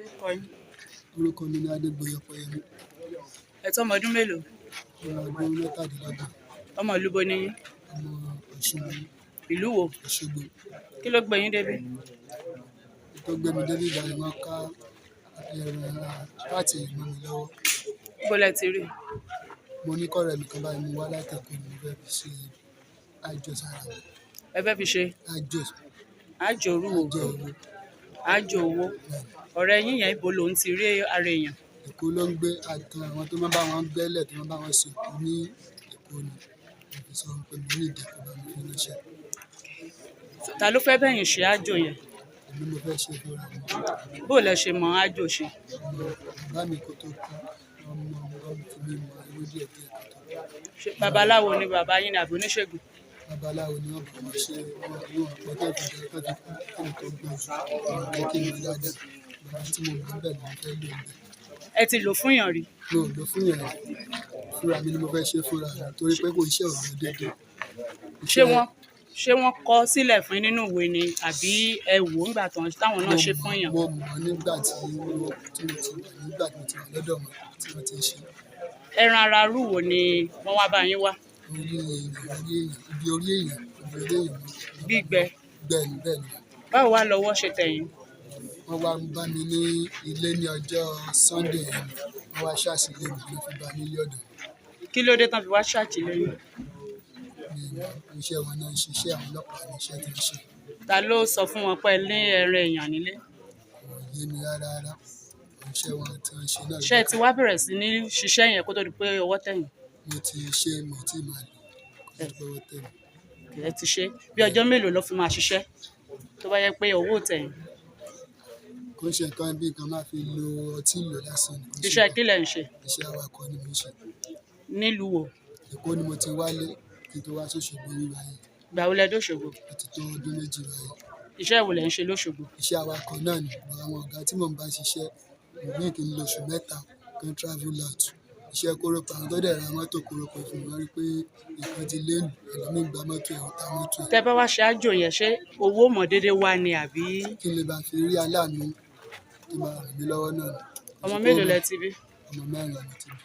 orúkọ yín? Orúkọ mi ni Adégbóyè Ọpẹ́yẹmí. Ẹ tó ọmọ ọdún mélòó? Ọmọ ọdún mẹ́tàdínlọ́gbọ̀n. Ọmọ ìlú bo ni yín? Ọmọ Ọ̀ṣun ni mí. Ìlú wo? Òṣogbo. Kí ló gbé yín débi? Tó gbé mi débi ìgbà ni wọ́n ká pààtì mọ́ mi lọ́wọ́. Bó lẹ ti rí? Mo ní kọ́rẹ́ mi kan báyìí mo wá láti Èkó ni mo fẹ́ fi ṣe àjò sára mi. Ẹ fẹ́ fi ṣe Àjò àjò orú wo? àjò owó. Àjò owó. Ọ̀rẹ́ yín yẹn ibo lòun ti rí ara èèyàn? Èkó ló ń gbé àtàn àwọn tó máa bá wọn gbẹ́lẹ̀ tó máa bá wọn ṣe òkú ní Èkó ni. Mo fi sọ pé mo ní ìdẹ́kọ̀ bá mi fi ránṣẹ́. Ta ló fẹ́ bẹ̀yìn ṣe àjò yẹn? Èmi mo fẹ́ ṣe fúnra mi. Bó lẹ ṣe mọ àjò ṣe? Bàbá mi kó tó kú, ọmọ fi mí mọ ewé díẹ̀ díẹ̀ kó tó kú. Ṣé babaláwo ni bàbá yín ni àbí oníṣègùn? Babaláwo ni wọ́n bá wọn ṣe wọ́n pẹ́ tẹ́lifí tó fi kú kí n tó gbé oṣù wọn kí n lọ dáadáa. Bàbá tí mo mọ̀ bẹ́ẹ̀ ni mo fẹ́ lò ń bẹ̀. Ẹ ti lò fún yàn rí? Mi ò lò fún yàn fúnra mi ni mo fẹ́ ṣe fúnra mi torí pé kò iṣẹ́ ò lọ déédéé. Ṣé wọ́n kọ sílẹ̀ fún yín nínú ìwé ni àbí ẹ wò ó nígbà táwọn náà ṣe fún yàn? Mo mọ̀ nígbà tí mo ti wà lọ́dọ̀ wọn tí wọ́n ti ń ṣe. Ẹran ara rú wo ni wọ́n wá bá yín wá? Ibi orí èèyàn. Gbígbẹ. Bẹ́ẹ̀ni. Báwo wá lọ́wọ́ ṣe tẹ̀yìn? Wọ́n wá bá mi ní ilé ní ọjọ́ Sunday yẹn. Wọ́n wá ṣàṣìlẹ̀ mi ló fi bá mi ní ọ̀dọ̀. Kí ló dé tán fi wá ṣàtìlẹ́yìn? Iṣẹ́ wọn náà ń ṣiṣẹ́ àwọn ọlọ́pàá ní iṣẹ́ tí ń ṣe. Ta ló sọ fún wọn pé ẹ ní ẹran èèyàn nílé? Kò yé mi rárá. Iṣẹ́ wọn tí wọ́n ṣe náà. Ṣé ẹ ti wá bẹ̀rẹ̀ sí ní ṣiṣẹ́ yẹn kó tó di pé ọwọ́ tẹ̀yìn? Mo ti ṣe mo tí màá lò kó tó di pé ọwọ́ tẹ̀ mí. Ẹ ti ṣe bí ọjọ́ mélòó ló fi máa ṣiṣẹ́ tó bá yẹ pé owó tẹ̀yìn? Kò ṣe nǹkan bí nǹkan máa fi lo ọtí lò lásán ni. Iṣẹ́ kí lẹ̀ ń ṣe? Iṣẹ́ awakọ̀ ni mo ń ṣe. Nílùú wo? Èkó ni mo ti wálé kí n tó wá s'Óṣogbo ní báyìí. Ìgbà wo lẹ dé Òṣogbo? Ó ti tó ọdún méjì báyìí. Iṣẹ́ wo lẹ̀ ń ṣe lóṣogbo? Iṣẹ́ awakọ̀ náà ni àwọn ọ̀gá tí mò ń bá ṣiṣẹ́ ìbí kí n lo oṣù mẹ́ta kan travel out. Iṣẹ́ kórópè àwọn tó dẹ̀ ra mọ́tò kórópè fún mi wọ́n rí pé nǹkan ti lé nù ẹlòmíì gba mọ́tò ẹ̀ ta mọ́tò ẹ̀. Tẹ́ bá wá ṣe àjò yẹn ṣé owó mọ̀ déédé wá ni àbí? Kí n lè bá fi rí aláàánú tó máa ràn mí lọ́wọ́ náà ni. Ọmọ mélòó lẹ ti bí? Ọmọ 4 ni mo ti bí.